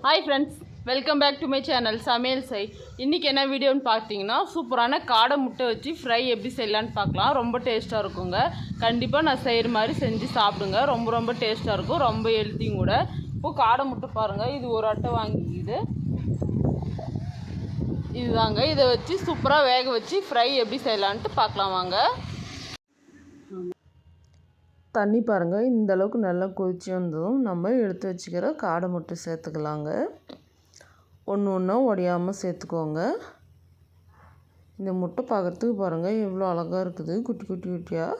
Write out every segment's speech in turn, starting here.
Hi friends, welcome back to my channel சமையல் செய். இன்றைக்கி என்ன வீடியோன்னு பார்த்தீங்கன்னா, சூப்பரான காடை முட்டை வச்சு ஃப்ரை எப்படி செய்யலான்னு பார்க்கலாம். ரொம்ப டேஸ்ட்டாக இருக்குங்க. கண்டிப்பாக நான் செய்கிற மாதிரி செஞ்சு சாப்பிடுங்க. ரொம்ப டேஸ்ட்டாக இருக்கும், ரொம்ப ஹெல்த்தியும் கூட. இப்போது காடை முட்டை பாருங்கள், இது ஒரு அட்டை வாங்கிக்குது. இதுதாங்க, இதை வச்சு சூப்பராக வேக வச்சு ஃப்ரை எப்படி செய்யலான்ட்டு பார்க்கலாம் வாங்க. தண்ணி பாருங்கள், இந்த அளவுக்கு நல்லா கொதிச்சு வந்ததும் நம்ம எடுத்து வச்சுக்கிற காடை முட்டை சேர்த்துக்கலாங்க. ஒன்று ஒன்றா உடையாமல் சேர்த்துக்கோங்க. இந்த முட்டை பார்க்குறதுக்கு பாருங்கள் எவ்வளோ அழகாக இருக்குது, குட்டி குட்டியாக.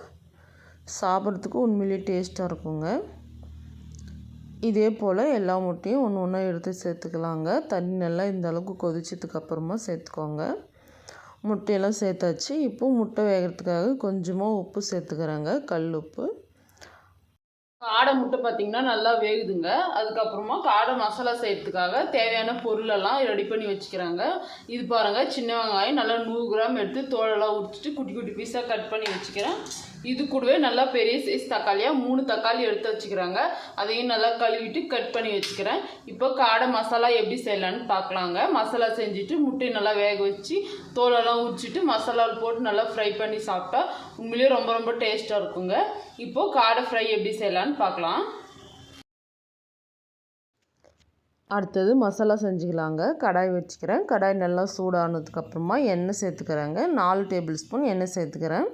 சாப்பிட்றதுக்கு உண்மையிலேயே டேஸ்ட்டாக இருக்குங்க. இதே போல் எல்லா முட்டையும் ஒன்று ஒன்றா எடுத்து சேர்த்துக்கலாங்க. தண்ணி நல்லா இந்த அளவுக்கு கொதிச்சதுக்கப்புறமா சேர்த்துக்கோங்க. முட்டையெல்லாம் சேர்த்தாச்சு. இப்போது முட்டை வேகிறதுக்காக கொஞ்சமாக உப்பு சேர்த்துக்கிறேங்க, கல் உப்பு. காடை முட்டை பார்த்திங்கன்னா நல்லா வேகுதுங்க. அதுக்கப்புறமா காடை மசாலா செய்கிறதுக்காக தேவையான பொருளெல்லாம் ரெடி பண்ணி வச்சுக்கிறாங்க. இது பாருங்கள், சின்ன வெங்காயம் நல்லா 100 கிராம் எடுத்து தோலெல்லாம் உரிச்சிட்டு குட்டி குட்டி பீஸாக கட் பண்ணி வச்சுக்கிறேன். இது கூடவே நல்லா பெரிய சைஸ் தக்காளியாக 3 தக்காளி எடுத்து வச்சுக்கிறாங்க. அதையும் நல்லா கழுவிட்டு கட் பண்ணி வச்சுக்கிறேன். இப்போ காடை மசாலா எப்படி செய்யலான்னு பார்க்கலாங்க. மசாலா செஞ்சுட்டு முட்டையை நல்லா வேக வச்சு தோலெல்லாம் உரிச்சிட்டு மசாலாவில் போட்டு நல்லா ஃப்ரை பண்ணி சாப்பிட்டா உண்மையிலேயே ரொம்ப டேஸ்ட்டாக இருக்குங்க. இப்போது காடை ஃப்ரை எப்படி செய்யலான்னு பார்க்கலாம். அடுத்தது மசாலா செஞ்சுக்கலாங்க. கடாய் வச்சுக்கிறேன். கடாய் நல்லா சூடானதுக்கப்புறமா எண்ணெய் சேர்த்துக்கிறேங்க. 4 டேபிள் ஸ்பூன் எண்ணெய் சேர்த்துக்கிறேன்.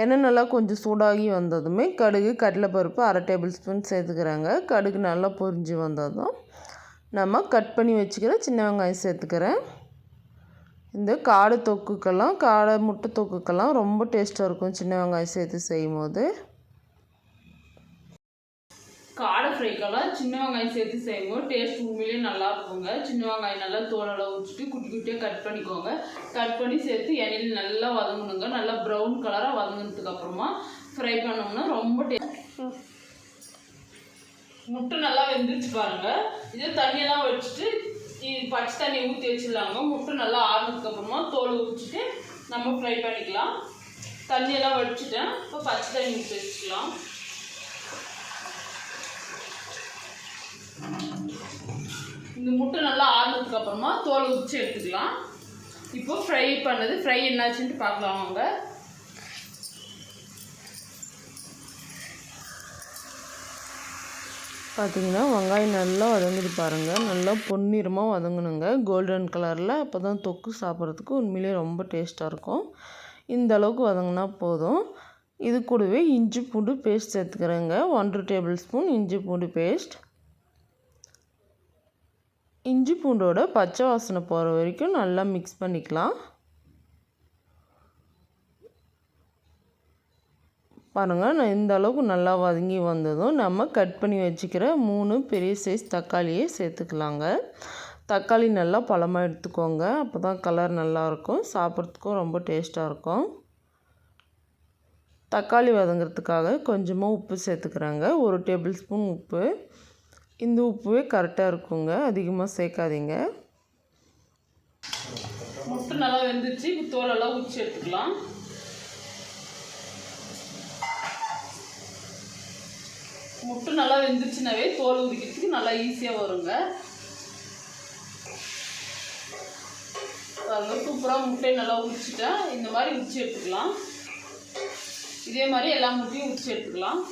எண்ணெய் நல்லா கொஞ்சம் சூடாகி வந்ததுமே கடுகு, கடலைப்பருப்பு 1/2 டேபிள் ஸ்பூன் சேர்த்துக்கிறேங்க. கடுகு நல்லா பொரிஞ்சு வந்ததும் நம்ம கட் பண்ணி வச்சுக்கிற சின்ன வெங்காயம் சேர்த்துக்கிறேன். இந்த காடை தொக்குக்கெல்லாம், காடை முட்டை தொக்குக்கெல்லாம் ரொம்ப டேஸ்ட்டாக இருக்கும் சின்ன வெங்காயம் சேர்த்து செய்யும் போது. காடை ஃப்ரைக்கெல்லாம் சின்ன வெங்காயம் சேர்த்து செய்யும்போது டேஸ்ட் உண்மையிலேயே நல்லா இருக்குங்க. சின்ன வெங்காயம் நல்லா தோலெல்லாம் ஊற்றிட்டு குட்டி குட்டியாக கட் பண்ணிக்கோங்க. கட் பண்ணி சேர்த்து எண்ணெயில் நல்லா வதங்கணுங்க. நல்லா ப்ரௌன் கலராக வதங்கினதுக்கு அப்புறமா ஃப்ரை பண்ணோம்னா ரொம்ப முட்டை நல்லா வெந்துருச்சு பாருங்கள். இதே தண்ணியெல்லாம் வச்சுட்டு பச்சை தண்ணியை ஊற்றி வச்சிடலாங்க. முட்டை நல்லா ஆறுனதுக்கப்புறமா தோலை ஊற்றிட்டு நம்ம ஃப்ரை பண்ணிக்கலாம். தண்ணியெல்லாம் வச்சுட்டேன். இப்போ பச்சை தண்ணி ஊற்றி வச்சுக்கலாம். இந்த முட்டை நல்லா ஆறுனதுக்கப்புறமா தோலை உரிச்சு எடுத்துக்கலாம். இப்போது ஃப்ரை என்னாச்சுன்ட்டு பார்க்கலாம் வாங்க. பார்த்திங்கன்னா வெங்காயம் நல்லா வதங்கிட்டு பாருங்கள். நல்லா பொன்னிறமாக வதங்கணுங்க, கோல்டன் கலரில். அப்போ தான் தொக்கு சாப்பிட்றதுக்கு உண்மையிலே ரொம்ப டேஸ்ட்டாக இருக்கும். இந்த அளவுக்கு வதங்கினா போதும். இது கூடவே இஞ்சி பூண்டு பேஸ்ட் சேர்த்துக்கிறேங்க. 1 டேபிள் ஸ்பூன் இஞ்சி பூண்டு பேஸ்ட். இஞ்சி பூண்டோட பச்சை வாசனை போகிற வரைக்கும் நல்லா மிக்ஸ் பண்ணிக்கலாம். பாருங்கள், நான் இந்த அளவுக்கு நல்லா வதங்கி வந்ததும் நம்ம கட் பண்ணி வச்சுக்கிற 3 பெரிய சைஸ் தக்காளியை சேர்த்துக்கலாங்க. தக்காளி நல்லா பழமாக எடுத்துக்கோங்க. அப்போ தான் கலர் நல்லாயிருக்கும், சாப்பிட்றதுக்கும் ரொம்ப டேஸ்ட்டாக இருக்கும். தக்காளி வதங்கிறதுக்காக கொஞ்சமாக உப்பு சேர்த்துக்கிறேங்க. 1 டேபிள் ஸ்பூன் உப்பு. இந்த உப்புவே கரெக்டாக இருக்குங்க, அதிகமாக சேர்க்காதீங்க. முட்டை நல்லா வெந்துருச்சு. இப்போ தோலெல்லாம் உரிச்சு எடுத்துக்கலாம். முட்டை நல்லா வெந்துருச்சுனாவே தோல் உரிக்கிறதுக்கு நல்லா ஈஸியாக வருங்க. சூப்பராக முட்டையை நல்லா உரிச்சிட்டேன். இந்த மாதிரி உரிச்சு எடுத்துக்கலாம். இதே மாதிரி எல்லா முட்டையும் உரிச்சு எடுத்துக்கலாம்.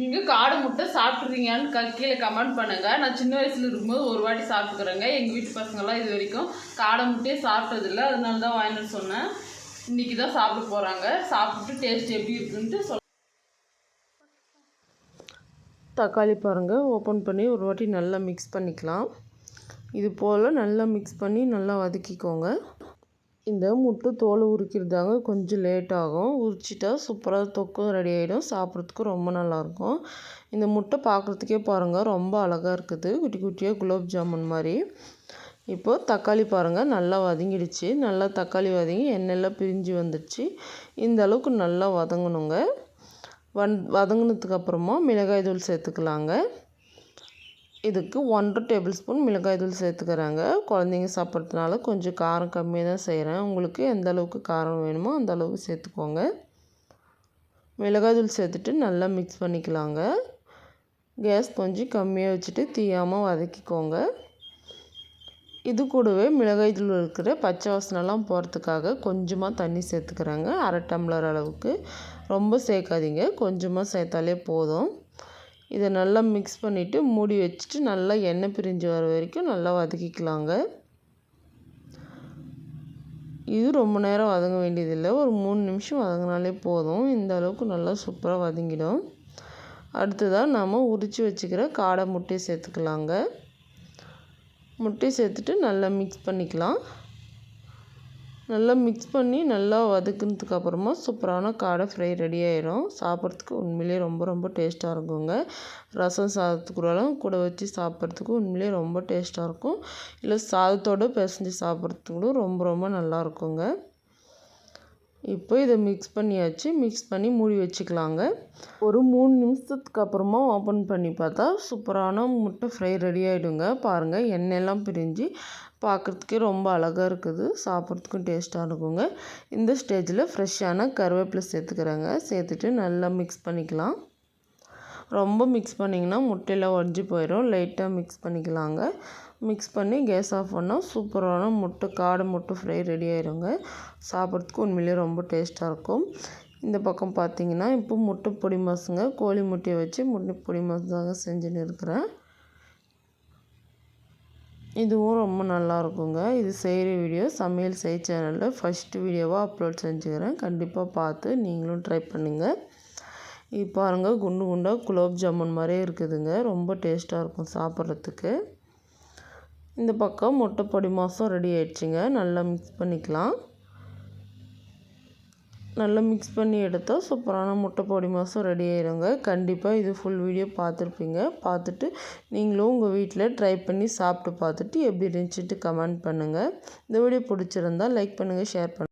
நீங்கள் காடை முட்டை சாப்பிட்றீங்கன்னு கீழே கமெண்ட் பண்ணுங்கள். நான் சின்ன வயசில் இருக்கும்போது ஒரு வாட்டி சாப்பிட்டுக்கிறேங்க. எங்கள் வீட்டு பசங்கள்லாம் இது வரைக்கும் காடை முட்டையே சாப்பிட்டதில்லை. அதனால தான் வாங்கிட்டு சொன்னேன். இன்றைக்கி தான் சாப்பிட போகிறாங்க. சாப்பிட்டு டேஸ்ட் எப்படி இருக்குன்ட்டு தக்காளி பாருங்கள், ஓப்பன் பண்ணி ஒரு வாட்டி நல்லா மிக்ஸ் பண்ணிக்கலாம். இது போல் நல்லா மிக்ஸ் பண்ணி நல்லா வதக்கிக்கோங்க. இந்த முட்டை தோலை உரிக்கிறதாங்க கொஞ்சம் லேட் ஆகும். உரிச்சிட்டா சூப்பராக தொக்கும் ரெடி ஆகிடும். சாப்பிட்றதுக்கும் ரொம்ப நல்லாயிருக்கும். இந்த முட்டை பார்க்குறதுக்கே பாருங்கள் ரொம்ப அழகாக இருக்குது, குட்டி குட்டியாக குலோப் ஜாமுன் மாதிரி. இப்போது தக்காளி பாருங்கள் நல்லா வதங்கிடுச்சு. நல்லா தக்காளி வதங்கி எண்ணெயெல்லாம் பிரிஞ்சு வந்துடுச்சு. இந்த அளவுக்கு நல்லா வதங்கணுங்க. வதங்கினதுக்கப்புறமா மிளகாய் தூள் சேர்த்துக்கலாங்க. இதுக்கு 1 டேபிள் ஸ்பூன் மிளகாய் தூள் சேர்த்துக்கிறேங்க. குழந்தைங்க சாப்பிட்றதுனால கொஞ்சம் காரம் கம்மியாக தான் செய்கிறேன். உங்களுக்கு எந்த அளவுக்கு காரம் வேணுமோ அந்த அளவுக்கு சேர்த்துக்கோங்க. மிளகாய் தூள் சேர்த்துட்டு நல்லா மிக்ஸ் பண்ணிக்கலாங்க. கேஸ் கொஞ்சம் கம்மியாக வச்சுட்டு தீயாமல் வதக்கிக்கோங்க. இது கூடவே மிளகாய் தூள் இருக்கிற பச்சை வாசனைலாம் போகிறதுக்காக கொஞ்சமாக தண்ணி சேர்த்துக்கிறேங்க. 1/2 டம்ளர் அளவுக்கு. ரொம்ப சேர்க்காதீங்க, கொஞ்சமாக சேர்த்தாலே போதும். இதை நல்லா மிக்ஸ் பண்ணிவிட்டு மூடி வச்சுட்டு நல்லா எண்ணெய் பிரிஞ்சு வர வரைக்கும் நல்லா வதக்கிக்கலாங்க. இது ரொம்ப நேரம் வதங்க வேண்டியதில்லை, ஒரு 3 நிமிஷம் வதங்கினாலே போதும். இந்த அளவுக்கு நல்லா சூப்பராக வதங்கிடும். அடுத்ததாக நாம் உரித்து வச்சுக்கிற காடை முட்டையை சேர்த்துக்கலாங்க. முட்டையை சேர்த்துட்டு நல்லா மிக்ஸ் பண்ணிக்கலாம். நல்லா மிக்ஸ் பண்ணி நல்லா வதக்குனதுக்கு அப்புறமா சூப்பரான காடை ஃப்ரை ரெடி ஆயிடும். சாப்பிட்றதுக்கு உண்மையிலேயே ரொம்ப ரொம்ப டேஸ்ட்டாக இருக்குங்க. ரசம் சாதத்துக்கூடலாம் கூட வச்சு சாப்பிட்றதுக்கு உண்மையிலேயே ரொம்ப டேஸ்ட்டாக இருக்கும். இல்லை சாதத்தோடு பிசைஞ்சு சாப்பிட்றதுக்கு கூட ரொம்ப ரொம்ப நல்லா இருக்குங்க. இப்போ இதை மிக்ஸ் பண்ணியாச்சு. மிக்ஸ் பண்ணி மூடி வச்சுக்கலாங்க. ஒரு 3 நிமிஷத்துக்கு அப்புறமா ஓப்பன் பண்ணி பார்த்தா சூப்பரான முட்டை ஃப்ரை ரெடி ஆகிடுங்க. பாருங்கள், எண்ணெயெல்லாம் பிரிஞ்சு பார்க்குறதுக்கே ரொம்ப அழகாக இருக்குது. சாப்பிட்றதுக்கும் டேஸ்ட்டாக இருக்குங்க. இந்த ஸ்டேஜில் ஃப்ரெஷ்ஷான கருவேப்பிலை சேர்த்துக்கிறேங்க. சேர்த்துட்டு நல்லா மிக்ஸ் பண்ணிக்கலாம். ரொம்ப மிக்ஸ் பண்ணிங்கன்னா முட்டையில் உடஞ்சி போயிடும். லைட்டாக மிக்ஸ் பண்ணிக்கலாங்க. மிக்ஸ் பண்ணி கேஸ் ஆஃப் பண்ணால் சூப்பரான காடை முட்டை ஃப்ரை ரெடி ஆயிருங்க. சாப்பிட்றதுக்கு உண்மையிலேயே ரொம்ப டேஸ்ட்டாக இருக்கும். இந்த பக்கம் பார்த்தீங்கன்னா இப்போ முட்டை பொடி மாசுங்க. கோழி முட்டையை வச்சு முட்டை பொடி மாசு தாங்க செஞ்சுன்னு இருக்கிறேன். இதுவும் ரொம்ப நல்லா இருக்குங்க. இது செய்கிற வீடியோ சமையல் செய் சேனலில் ஃபஸ்ட்டு வீடியோவாக அப்லோட் செஞ்சுக்கிறேன். கண்டிப்பாக பார்த்து நீங்களும் ட்ரை பண்ணுங்கள். இது பாருங்கள், குண்டு குண்டாக குலோப் ஜாமுன் மாதிரியே இருக்குதுங்க. ரொம்ப டேஸ்ட்டாக இருக்கும் சாப்பிட்றதுக்கு. இந்த பக்கம் முட்டை பொடி மாசும் ரெடி ஆயிடுச்சுங்க. நல்லா மிக்ஸ் பண்ணிக்கலாம். நல்லா மிக்ஸ் பண்ணி எடுத்தால் சூப்பரான முட்டை பொடி மாசும் ரெடி ஆயிருங்க. கண்டிப்பாக இது ஃபுல் வீடியோ பார்த்துருப்பீங்க. பார்த்துட்டு நீங்களும் உங்கள் வீட்டில் ட்ரை பண்ணி சாப்பிட்டு பார்த்துட்டு எப்படி இருந்துச்சுட்டு கமெண்ட் பண்ணுங்கள். இந்த வீடியோ பிடிச்சிருந்தால் லைக் பண்ணுங்கள், ஷேர் பண்ணுங்கள்.